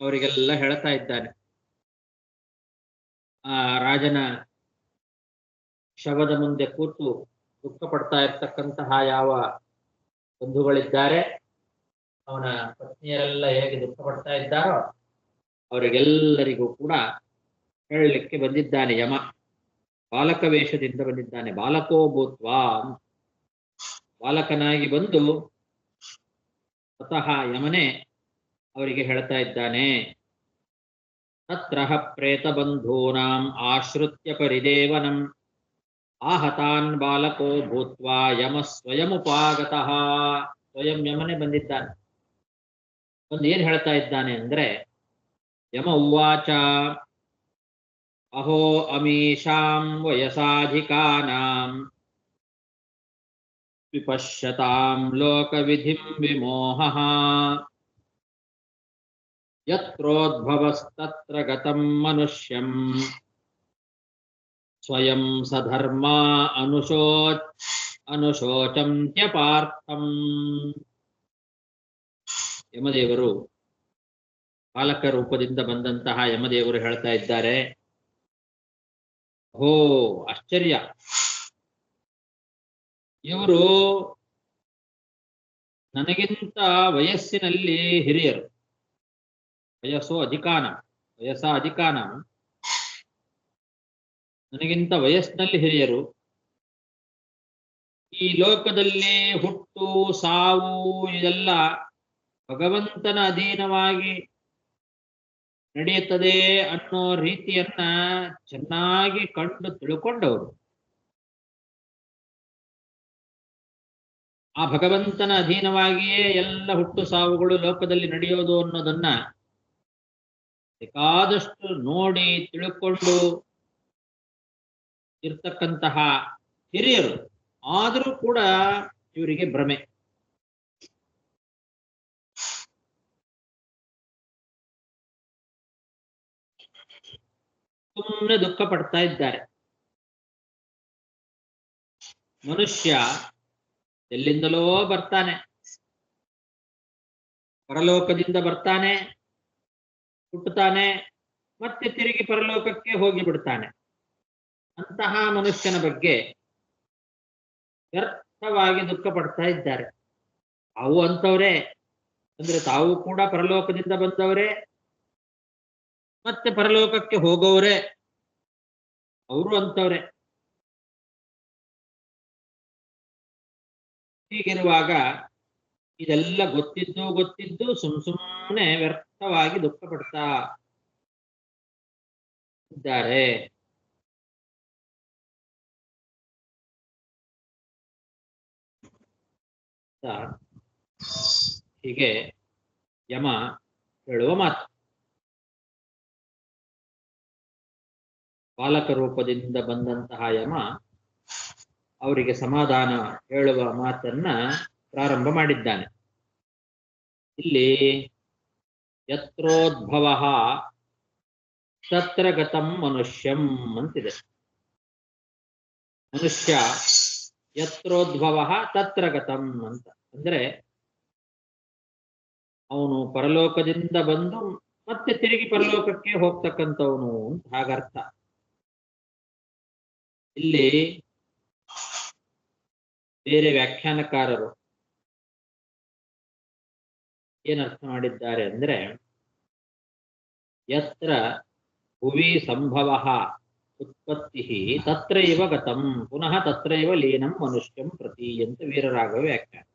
ಅವರಿಗೆಲ್ಲ ಹೇಳ್ತಾ ಇದ್ದಾನೆ. ಆ ರಾಜನ ಶವದ ಮುಂದೆ ಕೂತು ದುಃಖ ಪಡ್ತಾ ಇರ್ತಕ್ಕಂತಹ ಯಾವ ಬಂಧುಗಳಿದ್ದಾರೆ, ಅವನ ಪತ್ನಿಯರೆಲ್ಲ ಹೇಗೆ ದುಃಖ ಪಡ್ತಾ ಇದ್ದಾರೋ ಅವರಿಗೆಲ್ಲರಿಗೂ ಕೂಡ ಹೇಳಲಿಕ್ಕೆ ಬಂದಿದ್ದಾನೆ ಯಮ. ಬಾಲಕ ವೇಷದಿಂದ ಬಂದಿದ್ದಾನೆ. ಬಾಲಕೋ ಭೂತ್ವಾ, ಬಾಲಕನಾಗಿ ಬಂದು ಸ್ವತಃ ಯಮನೇ ಅವರಿಗೆ ಹೇಳ್ತಾ ಇದ್ದಾನೆ. ತತ್ರ ಪ್ರೇತ ಬಂಧೂನಾಂ ಆಶ್ರಿತ್ಯ ಪರಿದೇವನಂ ಆಹತಾನ್ ಬಾಲಕೋ ಭೂತ್ವಾ ಯಮ ಸ್ವಯಮುಪಾಗತಃ. ಸ್ವಯಂ ಯಮನೇ ಬಂದಿದ್ದಾನೆ. ಒಂದು ಏನ್ ಹೇಳ್ತಾ ಇದ್ದಾನೆ ಅಂದ್ರೆ, ಯಮ ಉವಾಚ ಅಹೋ ಅಮೀಷಾಂ ವಯಸಾಧಿಕಾನಾಂ ವಿಪಶ್ಯತಾಂ ಲೋಕವಿಧಿಂ ವಿಮೋಹಃ ಯತ್ರೋದ್ಭವಸ್ತತ್ರ ಗತಂ ಮನುಷ್ಯಂ ಸ್ವಯಂ ಸಧರ್ಮಾ ಅನುಶೋಚಂತ್ಯಪಾರ್ಥಂ. ಯಮದೇವರು, ಬಾಲಕ ರೂಪದಿಂದ ಬಂದಂತಹ ಯಮದೇವರು ಹೇಳ್ತಾ ಇದ್ದಾರೆ, ಓ ಆಶ್ಚರ್ಯ, ಇವರು ನನಗಿಂತ ವಯಸ್ಸಿನಲ್ಲಿ ಹಿರಿಯರು. ವಯಸ್ಸ ಅಧಿಕಾನ ನನಗಿಂತ ವಯಸ್ಸಿನಲ್ಲಿ ಹಿರಿಯರು. ಈ ಲೋಕದಲ್ಲಿ ಹುಟ್ಟು ಸಾವು ಇದೆಲ್ಲ ಭಗವಂತನ ಅಧೀನವಾಗಿ ನಡೆಯುತ್ತದೆ ಅನ್ನೋ ರೀತಿಯನ್ನ ಚೆನ್ನಾಗಿ ಕಂಡು ತಿಳ್ಕೊಂಡವರು. ಆ ಭಗವಂತನ ಅಧೀನವಾಗಿಯೇ ಎಲ್ಲ ಹುಟ್ಟು ಸಾವುಗಳು ಲೋಕದಲ್ಲಿ ನಡೆಯೋದು ಅನ್ನೋದನ್ನ ಬೇಕಾದಷ್ಟು ನೋಡಿ ತಿಳ್ಕೊಂಡು ಇರ್ತಕ್ಕಂತಹ ಹಿರಿಯರು. ಆದರೂ ಕೂಡ ಇವರಿಗೆ ಭ್ರಮೆ. ಸುಮ್ಮನೆ ದುಃಖ ಪಡ್ತಾ ಇದ್ದಾರೆ. ಮನುಷ್ಯ ಎಲ್ಲಿಂದಲೋ ಬರ್ತಾನೆ, ಪರಲೋಕದಿಂದ ಬರ್ತಾನೆ, ಹುಟ್ಟುತ್ತಾನೆ, ಮತ್ತೆ ತಿರುಗಿ ಪರಲೋಕಕ್ಕೆ ಹೋಗಿ ಬಿಡ್ತಾನೆ. ಅಂತಹ ಮನುಷ್ಯನ ಬಗ್ಗೆ ವ್ಯರ್ಥವಾಗಿ ದುಃಖ ಪಡ್ತಾ ಇದ್ದಾರೆ. ತಾವು ಅಂತವ್ರೆ, ಅಂದ್ರೆ ತಾವು ಕೂಡ ಪರಲೋಕದಿಂದ ಬಂದವರೇ, ಮತ್ತೆ ಪರಲೋಕಕ್ಕೆ ಹೋಗೋವ್ರೆ, ಅವರು ಅಂತವ್ರೆ. ಹೀಗಿರುವಾಗ ಇದೆಲ್ಲ ಗೊತ್ತಿದ್ದು ಸುಮ್ಮನೆ ವ್ಯರ್ಥವಾಗಿ ದುಃಖ ಪಡ್ತಾ ಇದ್ದಾರೆ. ಹೀಗೆ ಯಮ ಹೇಳುವ ಮಾತು. ಬಾಲಕ ರೂಪದಿಂದ ಬಂದಂತಹ ಯಮ ಅವರಿಗೆ ಸಮಾಧಾನ ಹೇಳುವ ಮಾತನ್ನ ಪ್ರಾರಂಭ ಮಾಡಿದ್ದಾನೆ. ಇಲ್ಲಿ ಯತ್ರೋದ್ಭವ ತತ್ರ ಗತಂ ಮನುಷ್ಯಂ ಅಂತಿದೆ. ಮನುಷ್ಯ ಯತ್ರೋದ್ಭವ ತತ್ರ ಗತಂ ಅಂತ ಅಂದ್ರೆ ಅವನು ಪರಲೋಕದಿಂದ ಬಂದು ಮತ್ತೆ ತಿರುಗಿ ಪರಲೋಕಕ್ಕೆ ಹೋಗ್ತಕ್ಕಂಥವನು ಅಂತ ಹಾಗರ್ಥ. ಇಲ್ಲಿ ಬೇರೆ ವ್ಯಾಖ್ಯಾನಕಾರರು ಏನರ್ಥ ಮಾಡಿದ್ದಾರೆ ಅಂದ್ರೆ, ಯತ್ರ ಭುವಿ ಸಂಭವ ಉತ್ಪತ್ತಿ ತತ್ರೈವ ಗತಂ ಪುನಃ ತತ್ರೈವ ಲೀನಂ ಮನುಷ್ಯಂ ಪ್ರತಿ ಅಂತ ವೀರರಾಘವ ವ್ಯಾಖ್ಯಾನ.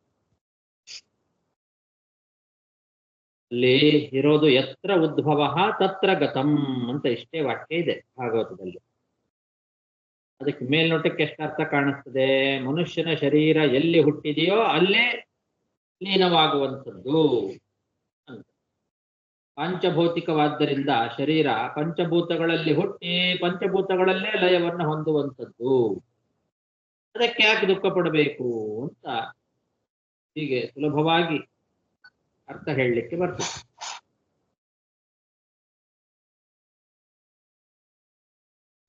ಅಲ್ಲಿ ಇರೋದು ಯತ್ರ ಉದ್ಭವ ತತ್ರ ಗತಂ ಅಂತ ಇಷ್ಟೇ ವಾಕ್ಯ ಇದೆ ಭಾಗವತದಲ್ಲಿ. ಅದಕ್ಕೆ ಮೇಲ್ನೋಟಕ್ಕೆ ಎಷ್ಟು ಅರ್ಥ ಕಾಣಿಸ್ತದೆ? ಮನುಷ್ಯನ ಶರೀರ ಎಲ್ಲಿ ಹುಟ್ಟಿದೆಯೋ ಅಲ್ಲೇ ಲೀನವಾಗುವಂಥದ್ದು ಅಂತ. ಪಾಂಚಭೌತಿಕವಾದ್ದರಿಂದ ಶರೀರ ಪಂಚಭೂತಗಳಲ್ಲಿ ಹುಟ್ಟಿ ಪಂಚಭೂತಗಳಲ್ಲೇ ಲಯವನ್ನು ಹೊಂದುವಂಥದ್ದು. ಅದಕ್ಕೆ ಯಾಕೆ ದುಃಖ ಪಡಬೇಕು ಅಂತ ಹೀಗೆ ಸುಲಭವಾಗಿ ಅರ್ಥ ಹೇಳಲಿಕ್ಕೆ ಬರ್ತದೆ.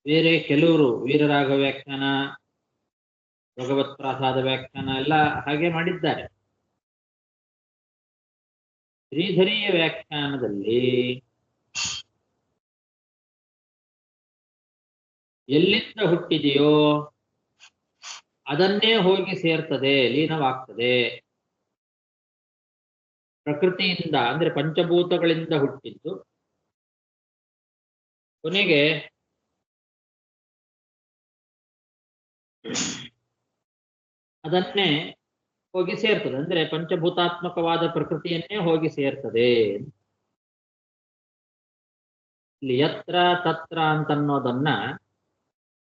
ಬೇರೆ ಕೆಲವರು ವೀರರಾಘವ ವ್ಯಾಖ್ಯಾನ, ಭಗವತ್ ಪ್ರಾಸಾದ ವ್ಯಾಖ್ಯಾನ ಎಲ್ಲ ಹಾಗೆ ಮಾಡಿದ್ದಾರೆ. ಶ್ರೀಧರೀಯ ವ್ಯಾಖ್ಯಾನದಲ್ಲಿ ಎಲ್ಲಿಂದ ಹುಟ್ಟಿದೆಯೋ ಅದನ್ನೇ ಹೋಗಿ ಸೇರ್ತದೆ, ಲೀನವಾಗ್ತದೆ. ಪ್ರಕೃತಿಯಿಂದ ಅಂದ್ರೆ ಪಂಚಭೂತಗಳಿಂದ ಹುಟ್ಟಿದ್ದು ಕೊನೆಗೆ ಅದನ್ನೇ ಹೋಗಿ ಸೇರ್ತದೆ. ಅಂದ್ರೆ ಪಂಚಭೂತಾತ್ಮಕವಾದ ಪ್ರಕೃತಿಯನ್ನೇ ಹೋಗಿ ಸೇರ್ತದೆ. ಇಲ್ಲಿ ಯತ್ರ ತತ್ರ ಅಂತನ್ನೋದನ್ನ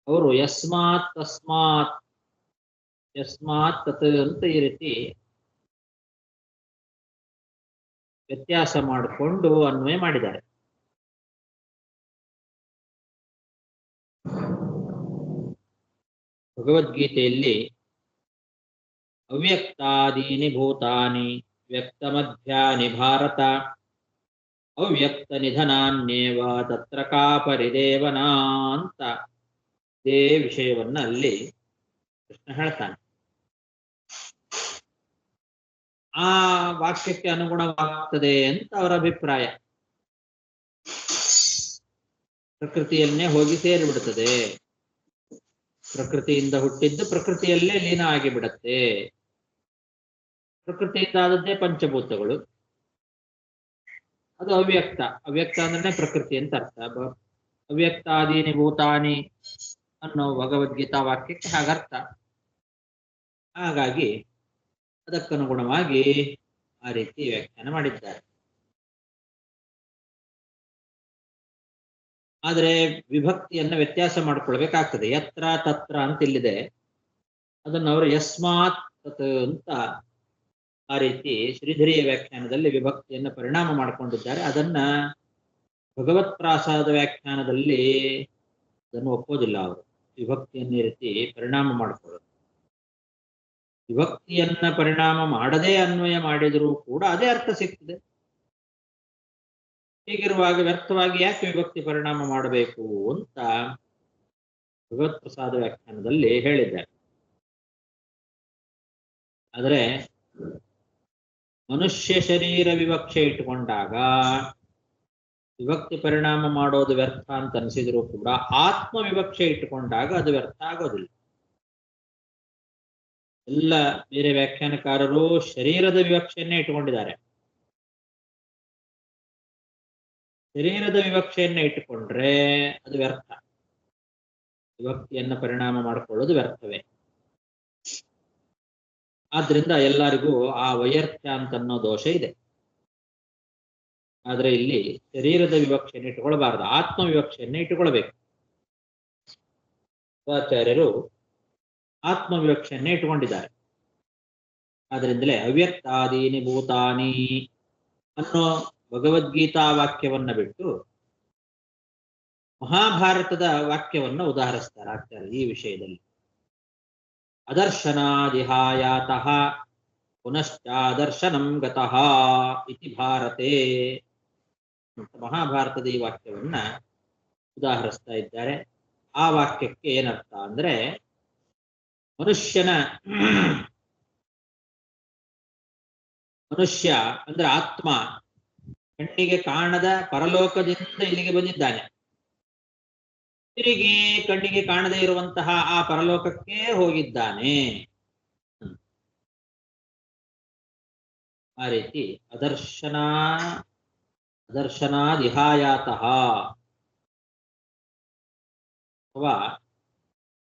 ಅವರು ಯಸ್ಮಾತ್ ತಸ್ಮಾತ್ ಯಸ್ಮಾತ್ ತತ್ ಅಂತ ಈ ರೀತಿ ವ್ಯತ್ಯಾಸ ಮಾಡಿಕೊಂಡು ಅನ್ವಯ ಮಾಡಿದ್ದಾರೆ. ಭಗವದ್ಗೀತೆಯಲ್ಲಿ ಅವ್ಯಕ್ತಾದೀನಿ ಭೂತಾನಿ ವ್ಯಕ್ತಮಧ್ಯಾನಿ ಭಾರತ ಅವ್ಯಕ್ತ ನಿಧನಾನ್ಯೇವ ತತ್ರ ಕಾ ಪರಿದೇವನಾ ಅಂತ ಇದೇ ವಿಷಯವನ್ನ ಅಲ್ಲಿ ಕೃಷ್ಣ ಹೇಳ್ತಾನೆ. ಆ ವಾಕ್ಯಕ್ಕೆ ಅನುಗುಣವಾಗ್ತದೆ ಅಂತ ಅವರ ಅಭಿಪ್ರಾಯ. ಪ್ರಕೃತಿಯನ್ನೇ ಹೋಗಿ ಸೇರಿಬಿಡುತ್ತದೆ. ಪ್ರಕೃತಿಯಿಂದ ಹುಟ್ಟಿದ್ದು ಪ್ರಕೃತಿಯಲ್ಲೇ ಲೀನ ಆಗಿಬಿಡತ್ತೆ. ಪ್ರಕೃತಿಯಿಂದ ಆದದ್ದೇ ಪಂಚಭೂತಗಳು. ಅದು ಅವ್ಯಕ್ತ. ಅವ್ಯಕ್ತ ಅಂದ್ರೆ ಪ್ರಕೃತಿ ಅಂತ ಅರ್ಥ. ಅವ್ಯಕ್ತಾದೀನಿ ಭೂತಾನಿ ಅನ್ನೋ ಭಗವದ್ಗೀತಾ ವಾಕ್ಯಕ್ಕೆ ಹಾಗರ್ಥ. ಹಾಗಾಗಿ ಅದಕ್ಕನುಗುಣವಾಗಿ ಆ ರೀತಿ ವ್ಯಾಖ್ಯಾನ ಮಾಡಿದ್ದಾರೆ. ಆದರೆ ವಿಭಕ್ತಿಯನ್ನ ವ್ಯತ್ಯಾಸ ಮಾಡ್ಕೊಳ್ಬೇಕಾಗ್ತದೆ. ಯತ್ರ ತತ್ರ ಅಂತ ಇಲ್ಲಿದೆ, ಅದನ್ನು ಅವರು ಯಸ್ಮಾತ್ ತತ್ ಅಂತ ಆ ರೀತಿ ಶ್ರೀಧರೀಯ ವ್ಯಾಖ್ಯಾನದಲ್ಲಿ ವಿಭಕ್ತಿಯನ್ನ ಪರಿಣಾಮ ಮಾಡಿಕೊಂಡಿದ್ದಾರೆ. ಅದನ್ನ ಭಗವತ್ ಪ್ರಾಸಾದ ವ್ಯಾಖ್ಯಾನದಲ್ಲಿ ಅದನ್ನು ಒಪ್ಪೋದಿಲ್ಲ ಅವರು. ವಿಭಕ್ತಿಯನ್ನ ಈ ರೀತಿ ಪರಿಣಾಮ ಮಾಡಿಕೊಳ್ಳೋದು. ವಿಭಕ್ತಿಯನ್ನ ಪರಿಣಾಮ ಮಾಡದೇ ಅನ್ವಯ ಮಾಡಿದರೂ ಕೂಡ ಅದೇ ಅರ್ಥ ಸಿಗ್ತದೆ. ಹೀಗಿರುವಾಗ ವ್ಯರ್ಥವಾಗಿ ಯಾಕೆ ವಿಭಕ್ತಿ ಪರಿಣಾಮ ಮಾಡಬೇಕು ಅಂತ ಭಗವತ್ ಪ್ರಸಾದ ವ್ಯಾಖ್ಯಾನದಲ್ಲಿ ಹೇಳಿದ್ದಾರೆ. ಆದರೆ ಮನುಷ್ಯ ಶರೀರ ವಿವಕ್ಷೆ ಇಟ್ಟುಕೊಂಡಾಗ ವಿಭಕ್ತಿ ಪರಿಣಾಮ ಮಾಡೋದು ವ್ಯರ್ಥ ಅಂತ ಅನಿಸಿದ್ರು ಕೂಡ ಆತ್ಮ ವಿವಕ್ಷೆ ಇಟ್ಟುಕೊಂಡಾಗ ಅದು ವ್ಯರ್ಥ ಆಗೋದಿಲ್ಲ. ಎಲ್ಲ ಬೇರೆ ವ್ಯಾಖ್ಯಾನಕಾರರು ಶರೀರದ ವಿವಕ್ಷೆಯನ್ನೇ ಇಟ್ಟುಕೊಂಡಿದ್ದಾರೆ. ಶರೀರದ ವಿವಕ್ಷೆಯನ್ನ ಇಟ್ಟುಕೊಂಡ್ರೆ ಅದು ವ್ಯರ್ಥ. ವಿಭಕ್ತಿಯನ್ನ ಪರಿಣಾಮ ಮಾಡಿಕೊಳ್ಳೋದು ವ್ಯರ್ಥವೇ. ಆದ್ರಿಂದ ಎಲ್ಲರಿಗೂ ಆ ವೈಯರ್ಥ್ಯ ಅಂತ ಅನ್ನೋ ದೋಷ ಇದೆ. ಆದ್ರೆ ಇಲ್ಲಿ ಶರೀರದ ವಿವಕ್ಷೆಯನ್ನು ಇಟ್ಟುಕೊಳ್ಬಾರದು, ಆತ್ಮ ವಿವಕ್ಷೆಯನ್ನ ಇಟ್ಟುಕೊಳ್ಬೇಕು. ಆಚಾರ್ಯರು ಆತ್ಮ ವಿವಕ್ಷೆಯನ್ನೇ ಇಟ್ಟುಕೊಂಡಿದ್ದಾರೆ. ಆದ್ರಿಂದಲೇ ಅವ್ಯಕ್ತಾದೀನಿ ಭೂತಾನಿ ಅನ್ನೋ ಭಗವದ್ಗೀತಾ ವಾಕ್ಯವನ್ನ ಬಿಟ್ಟು ಮಹಾಭಾರತದ ವಾಕ್ಯವನ್ನ ಉದಾಹರಿಸ್ತಾರೆ ಆಚಾರ್ಯ ಈ ವಿಷಯದಲ್ಲಿ. ಅದರ್ಶನಾದಿಹಾಯಾತಃ ಪುನಶ್ಚಾದರ್ಶನಂ ಗತಃ ಇತಿ ಭಾರತೆ. ಮಹಾಭಾರತದ ಈ ವಾಕ್ಯವನ್ನ ಉದಾಹರಿಸ್ತಾ ಇದ್ದಾರೆ. ಆ ವಾಕ್ಯಕ್ಕೆ ಏನರ್ಥ ಅಂದ್ರೆ, ಮನುಷ್ಯ ಅಂದ್ರೆ ಆತ್ಮ ಕಣ್ಣಿಗೆ ಕಾಣದ ಪರಲೋಕದಿಂದ ಇಲ್ಲಿಗೆ ಬಂದಿದ್ದಾನೆ. ತಿರುಗಿ ಕಣ್ಣಿಗೆ ಕಾಣದೇ ಇರುವಂತಹ ಆ ಪರಲೋಕಕ್ಕೆ ಹೋಗಿದ್ದಾನೆ. ಆ ರೀತಿ ಅದರ್ಶನಾದಿಹಾಯಾತಃ ಅಥವಾ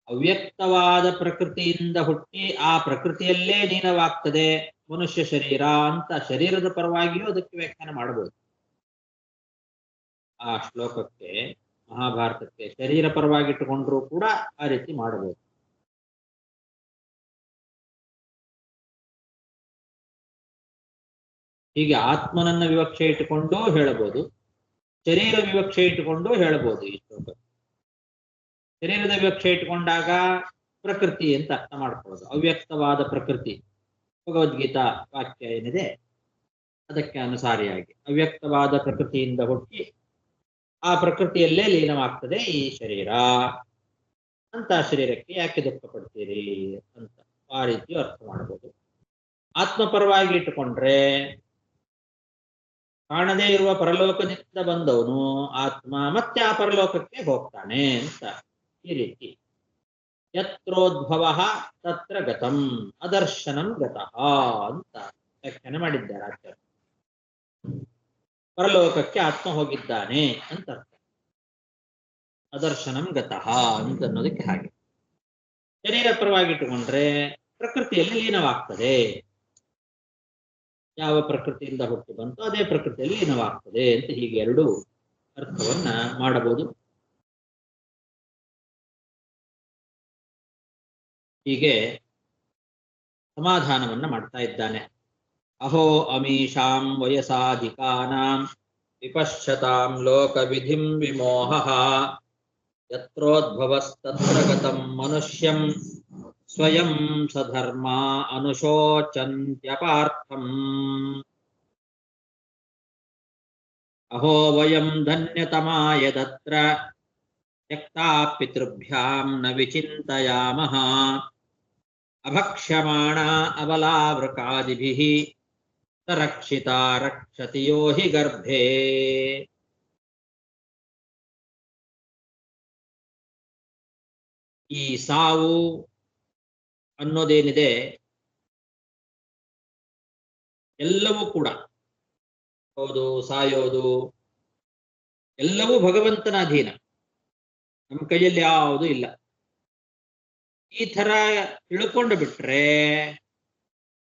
ಅವ್ಯಕ್ತವಾದ ಪ್ರಕೃತಿಯಿಂದ ಹುಟ್ಟಿ ಆ ಪ್ರಕೃತಿಯಲ್ಲೇ ಲೀನವಾಗ್ತದೆ ಮನುಷ್ಯ ಶರೀರ ಅಂತ ಶರೀರದ ಪರವಾಗಿಯೂ ಅದಕ್ಕೆ ವ್ಯಾಖ್ಯಾನ ಮಾಡಬಹುದು. ಆ ಶ್ಲೋಕಕ್ಕೆ ಮಹಾಭಾರತಕ್ಕೆ ಶರೀರ ಪರವಾಗಿಟ್ಟುಕೊಂಡ್ರೂ ಕೂಡ ಆ ರೀತಿ ಮಾಡಬಹುದು. ಹೀಗೆ ಆತ್ಮನನ್ನ ವಿವಕ್ಷೆ ಇಟ್ಟುಕೊಂಡು ಹೇಳಬಹುದು, ಶರೀರ ವಿವಕ್ಷೆ ಇಟ್ಟುಕೊಂಡು ಹೇಳಬಹುದು. ಈ ಶ್ಲೋಕ ಶರೀರದ ವಿವಕ್ಷೆ ಇಟ್ಟುಕೊಂಡಾಗ ಪ್ರಕೃತಿ ಅಂತ ಅರ್ಥ ಮಾಡ್ಕೊಳ್ಳೋದು. ಅವ್ಯಕ್ತವಾದ ಪ್ರಕೃತಿ ಭಗವದ್ಗೀತಾ ವಾಕ್ಯ ಏನಿದೆ ಅದಕ್ಕೆ ಅನುಸಾರಿಯಾಗಿ ಅವ್ಯಕ್ತವಾದ ಪ್ರಕೃತಿಯಿಂದ ಹುಟ್ಟಿ ಆ ಪ್ರಕೃತಿಯಲ್ಲೇ ಲೀನವಾಗ್ತದೆ ಈ ಶರೀರ ಅಂತ. ಶರೀರಕ್ಕೆ ಯಾಕೆ ದುಃಖ ಪಡ್ತೀರಿ ಅಂತ ಆ ರೀತಿಯೂ ಅರ್ಥ ಮಾಡಬಹುದು. ಆತ್ಮಪರವಾಗಿ ಇಟ್ಟುಕೊಂಡ್ರೆ ಕಾಣದೇ ಇರುವ ಪರಲೋಕದಿಂದ ಬಂದವನು ಆತ್ಮ ಮತ್ತೆ ಆ ಪರಲೋಕಕ್ಕೆ ಹೋಗ್ತಾನೆ ಅಂತ. ಈ ರೀತಿ ಯತ್ರೋದ್ಭವ ತತ್ರ ಗತಂ ಅದರ್ಶನಂ ಗತಃ ಅಂತ ವ್ಯಾಖ್ಯಾನ ಮಾಡಿದ್ದಾರೆ ಆಚಾರ್ಯ. ಪರಲೋಕಕ್ಕೆ ಆತ್ಮ ಹೋಗಿದ್ದಾನೆ ಅಂತ ಅರ್ಥ. ಅದರ್ಶನಂ ಗತಃ ಅಂತ ಅನ್ನೋದಕ್ಕೆ ಹಾಗೆ. ಶರೀರ ಪರವಾಗಿಟ್ಟುಕೊಂಡ್ರೆ ಪ್ರಕೃತಿಯಲ್ಲಿ ಲೀನವಾಗ್ತದೆ. ಯಾವ ಪ್ರಕೃತಿಯಿಂದ ಹುಟ್ಟಿ ಬಂತು ಅದೇ ಪ್ರಕೃತಿಯಲ್ಲಿ ಲೀನವಾಗ್ತದೆ ಅಂತ ಹೀಗೆ ಎರಡು ಅರ್ಥವನ್ನ ಮಾಡಬಹುದು. ಹೀಗೆ ಸಮಾಧಾನವನ್ನ ಮಾಡ್ತಾ ಇದ್ದಾನೆ. ಅಹೋ ಅಮೀಷಾಂ ವಯಸಾಧಿಕಾನಾಂ ವಿಪಶ್ಯತಾಂ ಲೋಕವಿಧಿಂ ವಿಮೋಹಃ ಯತ್ರೋದ್ಭವಸ್ತತ್ರ ಗತಂ ಮನುಷ್ಯಂ ಸ್ವಯಂ ಸಧರ್ಮ ಅನುಶೋಚಂತ್ಯಪಾರ್ಥಂ. ಅಹೋ ವಯಂ ಧನ್ಯತಮಾ ಯದತ್ರ ತ್ಯಕ್ತಾ ಪಿತೃಭ್ಯಾಂ ನ ವಿಚಿಂತಯಾಮಃ ಅಭಕ್ಷ್ಯಮಾಣ ಅಬಲಾವೃಕಾದಿಭಿಃ ರಕ್ಷಿತಾ ರಕ್ಷತಿ ಯೋ ಹಿ ಗರ್ಭೇ. ಈ ಸಾವು ಅನ್ನೋದೇನಿದೆ ಎಲ್ಲವೂ ಕೂಡ ಹೌದು, ಸಾಯೋದು ಎಲ್ಲವೂ ಭಗವಂತನ ಅಧೀನ, ನಮ್ಮ ಕೈಯಲ್ಲಿ ಯಾವುದೂ ಇಲ್ಲ. ಈ ತರ ತಿಳ್ಕೊಂಡು ಬಿಟ್ರೆ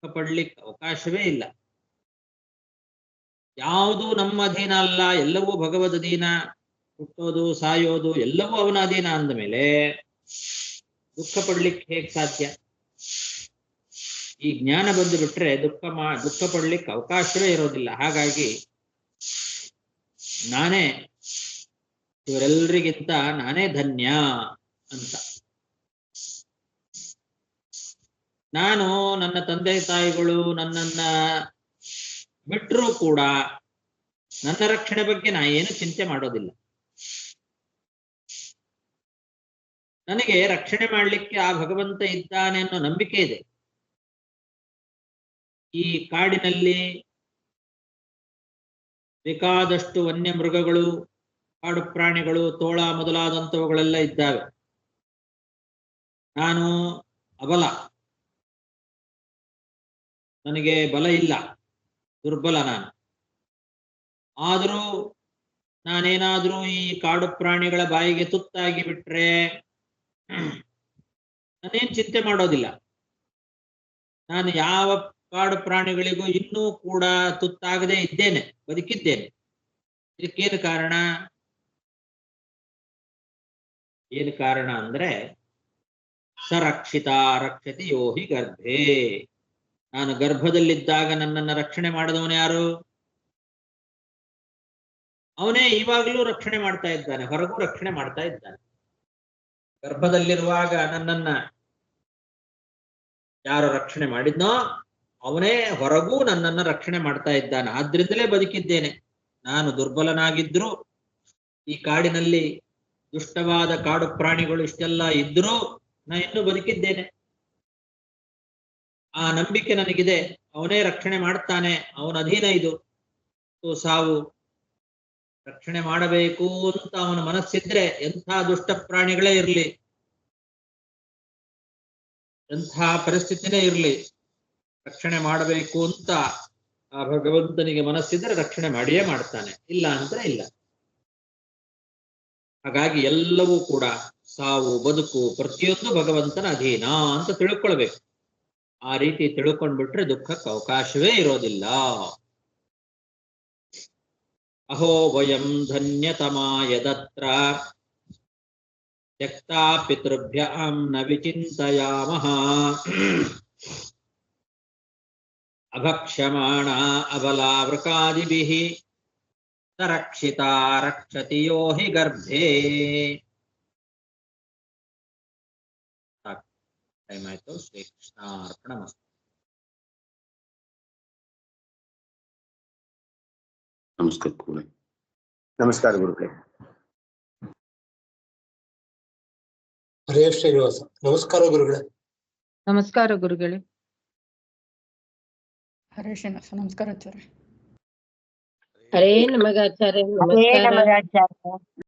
ಪಡ್ಲಿಕ್ಕೆ ಅವಕಾಶವೇ ಇಲ್ಲ. ಯಾವುದೂ ನಮ್ಮ ಅಧೀನ ಅಲ್ಲ, ಎಲ್ಲವೂ ಭಗವದ್ ಅಧೀನ. ಹುಟ್ಟೋದು ಸಾಯೋದು ಎಲ್ಲವೂ ಅವನ ಅಧೀನ ಅಂದ ಮೇಲೆ ದುಃಖ ಪಡ್ಲಿಕ್ಕೆ ಹೇಗೆ ಸಾಧ್ಯ? ಈ ಜ್ಞಾನ ಬಂದು ಬಿಟ್ರೆ ದುಃಖ ಪಡ್ಲಿಕ್ಕೆ ಅವಕಾಶವೇ ಇರೋದಿಲ್ಲ. ಹಾಗಾಗಿ ನಾನೇ ಇವರೆಲ್ಲರಿಗಿಂತ ನಾನೇ ಧನ್ಯ ಅಂತ. ನಾನು ನನ್ನ ತಂದೆ ತಾಯಿಗಳು ನನ್ನನ್ನ ಬಿಟ್ಟರೂ ಕೂಡ ನನ್ನ ರಕ್ಷಣೆ ಬಗ್ಗೆ ನಾ ಏನು ಚಿಂತೆ ಮಾಡೋದಿಲ್ಲ. ನನಗೆ ರಕ್ಷಣೆ ಮಾಡಲಿಕ್ಕೆ ಆ ಭಗವಂತ ಇದ್ದಾನೆ ಅನ್ನೋ ನಂಬಿಕೆ ಇದೆ. ಈ ಕಾಡಿನಲ್ಲಿ ಬೇಕಾದಷ್ಟು ವನ್ಯ ಮೃಗಗಳು, ಕಾಡು ಪ್ರಾಣಿಗಳು, ತೋಳ ಮೊದಲಾದಂಥವುಗಳೆಲ್ಲ ಇದ್ದಾವೆ. ನಾನು ಅಬಲ, ನನಗೆ ಬಲ ಇಲ್ಲ, ದುರ್ಬಲ ನಾನು. ಆದರೂ ನಾನೇನಾದ್ರೂ ಈ ಕಾಡು ಪ್ರಾಣಿಗಳ ಬಾಯಿಗೆ ತುತ್ತಾಗಿ ಬಿಟ್ರೆ ನಾನೇನ್ ಚಿಂತೆ ಮಾಡೋದಿಲ್ಲ. ನಾನು ಯಾವ ಕಾಡು ಪ್ರಾಣಿಗಳಿಗೂ ಇನ್ನೂ ಕೂಡ ತುತ್ತಾಗದೇ ಇದ್ದೇನೆ, ಬದುಕಿದ್ದೇನೆ. ಇದಕ್ಕೇನು ಕಾರಣ? ಏನು ಕಾರಣ ಅಂದ್ರೆ ಸರಕ್ಷಿತ ರಕ್ಷತಿ ಯೋಹಿ ಗರ್ಭೆ. ನಾನು ಗರ್ಭದಲ್ಲಿದ್ದಾಗ ನನ್ನನ್ನು ರಕ್ಷಣೆ ಮಾಡಿದವನು ಯಾರು? ಅವನೇ ಇವಾಗಲೂ ರಕ್ಷಣೆ ಮಾಡ್ತಾ ಇದ್ದಾನೆ, ಹೊರಗೂ ರಕ್ಷಣೆ ಮಾಡ್ತಾ ಇದ್ದಾನೆ. ಗರ್ಭದಲ್ಲಿರುವಾಗ ನನ್ನನ್ನ ಯಾರು ರಕ್ಷಣೆ ಮಾಡಿದ್ನೋ ಅವನೇ ಹೊರಗೂ ನನ್ನನ್ನು ರಕ್ಷಣೆ ಮಾಡ್ತಾ ಇದ್ದಾನೆ. ಆದ್ರಿಂದಲೇ ಬದುಕಿದ್ದೇನೆ. ನಾನು ದುರ್ಬಲನಾಗಿದ್ರು, ಈ ಕಾಡಿನಲ್ಲಿ ದುಷ್ಟವಾದ ಕಾಡು ಪ್ರಾಣಿಗಳು ಇಷ್ಟೆಲ್ಲ ಇದ್ರೂ ನಾ ಇನ್ನೂ ಬದುಕಿದ್ದೇನೆ. ಆ ನಂಬಿಕೆ ನನಗಿದೆ. ಅವನೇ ರಕ್ಷಣೆ ಮಾಡ್ತಾನೆ, ಅವನ ಅಧೀನ ಇದು. ಸಾವು ರಕ್ಷಣೆ ಮಾಡಬೇಕು ಅಂತ ಅವನ ಮನಸ್ಸಿದ್ರೆ ಎಂಥ ದುಷ್ಟ ಪ್ರಾಣಿಗಳೇ ಇರಲಿ, ಎಂಥ ಪರಿಸ್ಥಿತಿನೇ ಇರಲಿ, ರಕ್ಷಣೆ ಮಾಡಬೇಕು ಅಂತ ಆ ಭಗವಂತನಿಗೆ ಮನಸ್ಸಿದ್ರೆ ರಕ್ಷಣೆ ಮಾಡಿಯೇ ಮಾಡ್ತಾನೆ, ಇಲ್ಲ ಅಂದ್ರೆ ಇಲ್ಲ. ಹಾಗಾಗಿ ಎಲ್ಲವೂ ಕೂಡ ಸಾವು ಬದುಕು ಪ್ರತಿಯೊಂದು ಭಗವಂತನ ಅಧೀನ ಅಂತ ತಿಳ್ಕೊಳ್ಬೇಕು. ಆ ರೀತಿ ತಿಳ್ಕೊಂಡ್ಬಿಟ್ರೆ ದುಃಖಕ್ಕೆ ಅವಕಾಶವೇ ಇರೋದಿಲ್ಲ. ಅಹೋ ವಯಂ ಧನ್ಯತಮಾ ಯದತ್ರ ತ್ಯಕ್ತಾ ಪಿತೃಭ್ಯಾಂ ನ ವಿಚಿಂತಯಾಮಃ ಅಭಕ್ಷ್ಯಮಾಣ ಅಬಲಾವೃಕಾದಿಭಿಃ ಸರಕ್ಷಿತಾ ರಕ್ಷತಿ ಯೋ ಹಿ ಗರ್ಭೆ. ಟೈಮ್ ಆಯ್ತು. ಶ್ರೀಕೃಷ್ಣಾರ್ಪಣಮಸ್ತು. ನಮಸ್ಕಾರ ಗುರುಗಳೇ. ನಮಸ್ಕಾರ ಗುರುಗಳೇ. ಹರೇ ಶ್ರೀನಿವಾಸ. ನಮಸ್ಕಾರ ಗುರುಗಳೇ. ನಮಸ್ಕಾರ ಗುರುಗಳೇ. ಹರೇ ಶ್ರೀನಿವಾಸ. ನಮಸ್ಕಾರ ಆಚಾರ್ಯ. ಹರೇ ನಮಗಾಚಾರ್ಯ. ಹರೇ ನಮಸ್ಕಾರ. ನಮಗಾಚಾರ್ಯ.